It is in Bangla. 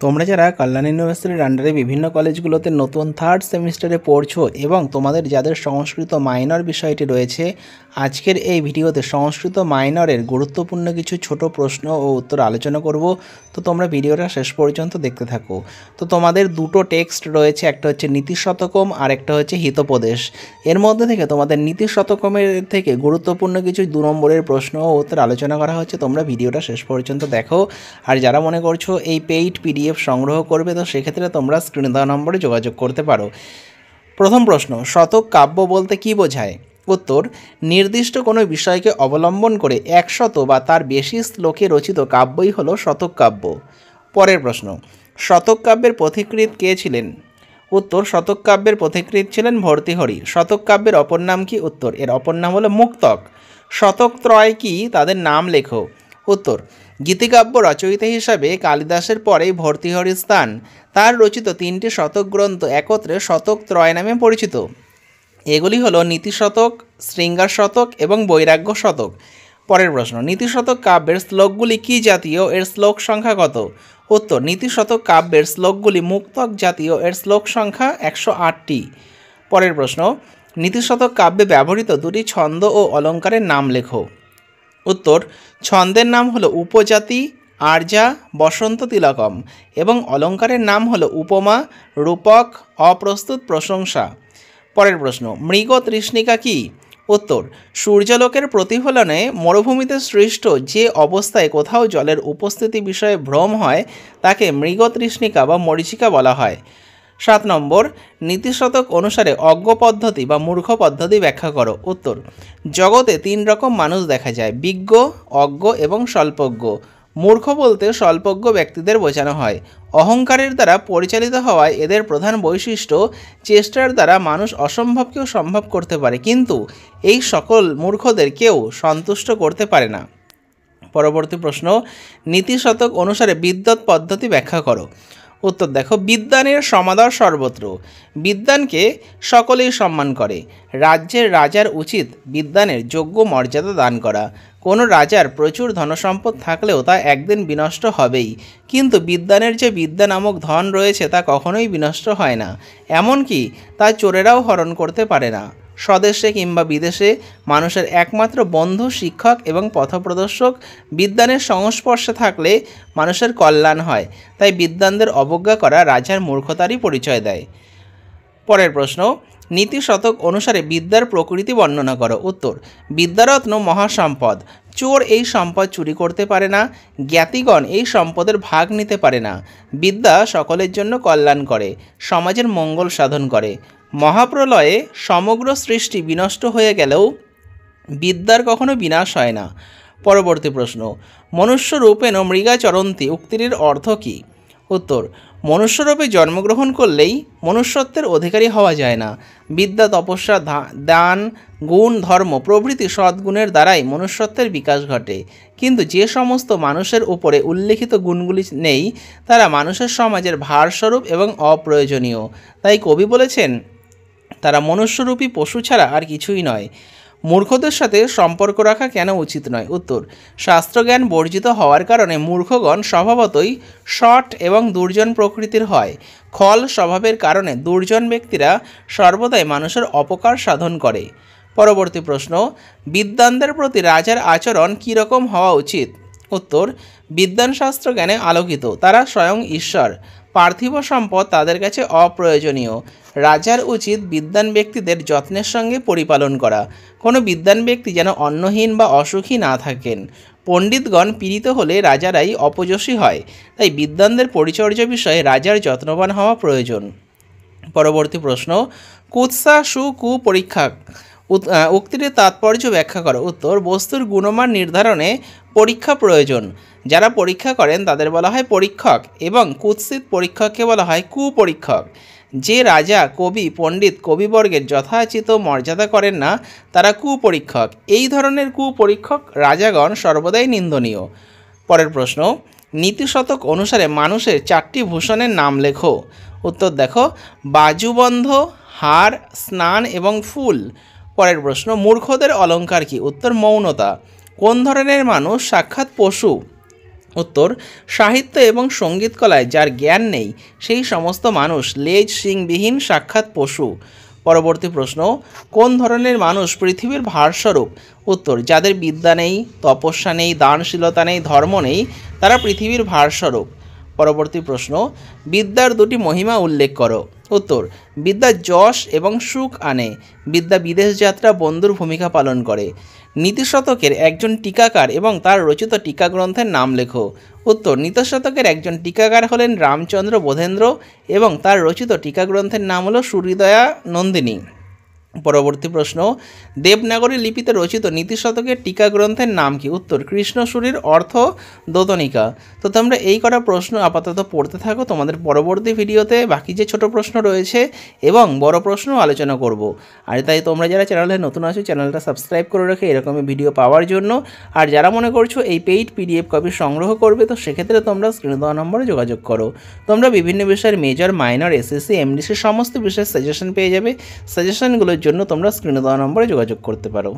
তোমরা যারা কল্যাণ ইউনিভার্সিটির আন্ডারে বিভিন্ন কলেজগুলোতে নতুন থার্ড সেমিস্টারে পড়ছো এবং তোমাদের যাদের সংস্কৃত মাইনর বিষয়টি রয়েছে, আজকের এই ভিডিওতে সংস্কৃত মাইনরের গুরুত্বপূর্ণ কিছু ছোট প্রশ্ন ও উত্তর আলোচনা করব। তো তোমরা ভিডিওটা শেষ পর্যন্ত দেখতে থাকো। তো তোমাদের দুটো টেক্সট রয়েছে, একটা হচ্ছে নীতি শতকম আর একটা হচ্ছে হিতোপদেশ। এর মধ্যে থেকে তোমাদের নীতি শতকমের থেকে গুরুত্বপূর্ণ কিছু 2 নম্বরের প্রশ্ন ও উত্তর আলোচনা করা হচ্ছে। তোমরা ভিডিওটা শেষ পর্যন্ত দেখো। আর যারা মনে করছো এই পেইড পিডিএফ সংগ্রহ করবে, তো সেক্ষেত্রে তোমরা স্ক্রিনে দেওয়া নম্বরে যোগাযোগ করতে পারো। প্রথম প্রশ্ন, শতক কাব্য বলতে কি বোঝায়? উত্তর, নির্দিষ্ট কোনো বিষয়কে অবলম্বন করে 100 বা তার বেশি শ্লোকে রচিত কাব্যই হলো শতক কাব্য। পরের প্রশ্ন, শতক কাব্যের পথিকৃৎ কে ছিলেন? উত্তর, শতক কাব্যের পথিকৃৎ ছিলেন ভর্তৃহরি। শতক কাব্যের অপর নাম কি? উত্তর, এর অপর নাম হলো মুক্তক। শতক ত্রয় কি? তাদের নাম লেখো। উত্তর, গীতিকাব্য রচয়িতা হিসাবে কালিদাসের পরেই ভর্তৃহরির স্থান। তার রচিত 3টি শতক গ্রন্থ একত্রে শতক ত্রয় নামে পরিচিত। এগুলি হলো নীতিশতক, শৃঙ্গার শতক এবং বৈরাগ্য শতক। পরের প্রশ্ন, নীতিশতক কাব্যের শ্লোকগুলি কি জাতীয়? এর শ্লোক সংখ্যা কত? উত্তর, নীতিশতক কাব্যের শ্লোকগুলি মুক্তক জাতীয়। এর শ্লোক সংখ্যা 108টি। পরের প্রশ্ন, নীতিশতক কাব্যে ব্যবহৃত 2টি ছন্দ ও অলঙ্কারের নাম লেখো। উত্তর, ছন্দের নাম হলো উপজাতি, আর্যা, বসন্ত তিলকম এবং অলঙ্কারের নাম হলো উপমা, রূপক, অপ্রস্তুত, প্রশংসা। পরের প্রশ্ন, মৃগ তৃষ্ণিকা কি? উত্তর, সূর্যালোকের প্রতিফলনে মরুভূমিতে সৃষ্ট যে অবস্থায় কোথাও জলের উপস্থিতি বিষয়ে ভ্রম হয় তাকে মৃগ তৃষ্ণিকা বা মরীচিকা বলা হয়। 7 নম্বর, নীতিশতক অনুসারে অজ্ঞ পদ্ধতি বা মূর্খ পদ্ধতি ব্যাখ্যা করো। উত্তর, জগতে 3 রকম মানুষ দেখা যায়, বিজ্ঞ, অজ্ঞ এবং স্বল্পজ্ঞ। মূর্খ বলতে স্বল্পজ্ঞ ব্যক্তিদের বোঝানো হয়। অহংকারের দ্বারা পরিচালিত হওয়ায় এদের প্রধান বৈশিষ্ট্য, চেষ্টার দ্বারা মানুষ অসম্ভবকেও সম্ভব করতে পারে, কিন্তু এই সকল মূর্খদের কেউ সন্তুষ্ট করতে পারে না। পরবর্তী প্রশ্ন, নীতিশতক অনুসারে বিদ্যৎ পদ্ধতি ব্যাখ্যা করো। উত্তর দেখো, বিদ্বানের সমাদর সর্বত্র। বিদ্বানকে সকলেই সম্মান করে। রাজ্যের রাজার উচিত বিদ্বানের যোগ্য মর্যাদা দান করা। কোনো রাজার প্রচুর ধনসম্পদ থাকলেও তা একদিন বিনষ্ট হবেই, কিন্তু বিদ্বানের যে বিদ্যা নামক ধন রয়েছে তা কখনোই বিনষ্ট হয় না, এমনকি তা চোরেরাও হরণ করতে পারে না। স্বদেশে কিংবা বিদেশে মানুষের একমাত্র বন্ধু শিক্ষক এবং পথপ্রদর্শক। বিদ্বানের সংস্পর্শে থাকলে মানুষের কল্যাণ হয়, তাই বিদ্বানদের অবজ্ঞা করা রাজার মূর্খতারই পরিচয় দেয়। পরের প্রশ্ন, নীতিশতক অনুসারে বিদ্যার প্রকৃতি বর্ণনা করো। উত্তর, বিদ্যারত্ন মহাসম্পদ। চোর এই সম্পদ চুরি করতে পারে না, জ্ঞাতিগণ এই সম্পদের ভাগ নিতে পারে না। বিদ্যা সকলের জন্য কল্যাণ করে, সমাজের মঙ্গল সাধন করে। মহাপ্রলয়ে সমগ্র সৃষ্টি বিনষ্ট হয়ে গেলেও বিদ্যার কখনো বিনাশ হয় না। পরবর্তী প্রশ্ন, মনুষ্যরূপেণ মৃগাচরন্তি উক্তির অর্থ কী? উত্তর, মনুষ্যরূপে জন্মগ্রহণ করলেই মনুষ্যত্বের অধিকারী হওয়া যায় না। বিদ্যা, তপস্যা, দান, গুণ, ধর্ম প্রভৃতি সদ্গুণের দ্বারাই মনুষ্যত্বের বিকাশ ঘটে, কিন্তু যে সমস্ত মানুষের উপরে উল্লেখিত গুণগুলি নেই তারা মানুষের সমাজের ভারস্বরূপ এবং অপ্রয়োজনীয়। তাই কবি বলেছেন, তারা মনুষ্যরূপী পশু ছাড়া আর কিছুই নয়। মূর্খদের সাথে সম্পর্ক রাখা কেন উচিত নয়? উত্তর, শাস্ত্রজ্ঞান বর্জিত হওয়ার কারণে মূর্খগণ স্বভাবতই শঠ এবং দুর্জন প্রকৃতির হয়। খল স্বভাবের কারণে দুর্জন ব্যক্তিরা সর্বদাই মানুষের অপকার সাধন করে। পরবর্তী প্রশ্ন, বিদ্বানদের প্রতি রাজার আচরণ কীরকম হওয়া উচিত? উত্তর, বিদ্বান শাস্ত্র জ্ঞানে আলোকিত, তারা স্বয়ং ঈশ্বর। পার্থিব সম্পদ তাদের কাছে অপ্রয়োজনীয়। রাজার উচিত বিদ্বান ব্যক্তিদের যত্নের সঙ্গে পরিপালন করা। কোনো বিদ্বান ব্যক্তি যেন অন্নহীন বা অসুখী না থাকেন। পণ্ডিতগণ পীড়িত হলে রাজারাই অপযশী হয়, তাই বিদ্বানদের পরিচর্যা বিষয়ে রাজার যত্নবান হওয়া প্রয়োজন। পরবর্তী প্রশ্ন, কুৎসা সু কু পরীক্ষা উক্তিটির তাৎপর্য ব্যাখ্যা করো। উত্তর, বস্তুর গুণমান নির্ধারণে পরীক্ষা প্রয়োজন। যারা পরীক্ষা করেন তাদের বলা হয় পরীক্ষক এবং কুৎসিত পরীক্ষককে বলা হয় কুপরীক্ষক। যে রাজা, কবি, পণ্ডিত, কবিবর্গের যথাচিত মর্যাদা করেন না তারা কুপরীক্ষক। এই ধরনের কুপরীক্ষক রাজাগণ সর্বদাই নিন্দনীয়। পরের প্রশ্ন, নীতিশতক অনুসারে মানুষের 4টি ভূষণের নাম লেখো। উত্তর দেখো, বাজুবন্ধ, হার, স্নান এবং ফুল। পরের প্রশ্ন, মূর্খদের অলঙ্কার কি? উত্তর, মৌনতা। কোন ধরনের মানুষ সাক্ষাৎ পশু? উত্তর, সাহিত্য এবং সঙ্গীত কলায় যার জ্ঞান নেই সেই সমস্ত মানুষ লেজ শিংবিহীন সাক্ষাৎ পশু। পরবর্তী প্রশ্ন, কোন ধরনের মানুষ পৃথিবীর ভারস্বরূপ? উত্তর, যাদের বিদ্যা নেই, তপস্যা নেই, দানশীলতা নেই, ধর্ম নেই, তারা পৃথিবীর ভারস্বরূপ। পরবর্তী প্রশ্ন, বিদ্যার দুটি মহিমা উল্লেখ করো। উত্তর, বিদ্যা যশ এবং সুখ আনে, বিদ্যা বিদেশ যাত্রা বন্ধুর ভূমিকা পালন করে। নীতিশতকের একজন টিকাকার এবং তার রচিত টিকা গ্রন্থের নাম লেখো। উত্তর, নীতিশতকের একজন টিকাকার হলেন রামচন্দ্র বোধেন্দ্র এবং তার রচিত টিকা গ্রন্থের নাম হলো সুহৃদয়া নন্দিনী। পরবর্তী প্রশ্ন, দেবনাগরী লিপিতে রচিত নীতিশতকের টিকা গ্রন্থের নাম কি? উত্তর, কৃষ্ণসূরির অর্থ দোতনিকা। তো তোমরা এই কটা প্রশ্ন আপাতত পড়তে থাকো, তোমাদের পরবর্তী ভিডিওতে বাকি যে ছোট প্রশ্ন রয়েছে এবং বড় প্রশ্ন আলোচনা করব। আর তাই তোমরা যারা চ্যানেলে নতুন আছো চ্যানেলটা সাবস্ক্রাইব করে রেখে এরকমই ভিডিও পাওয়ার জন্য। আর যারা মনে করছো এই পেইড পিডিএফ কপি সংগ্রহ করবে, তো সেক্ষেত্রে তোমরা স্ক্রিনে দেওয়া নম্বরে যোগাযোগ করো। তোমরা বিভিন্ন বিষয়ের মেজর, মাইনর, এসএসসি, এমডিসি সমস্ত বিষয়ের সাজেশন পেয়ে যাবে। সাজেশনগুলোর জন্য তোমরা স্ক্রিনে দেওয়া নম্বরে যোগাযোগ করতে পারো।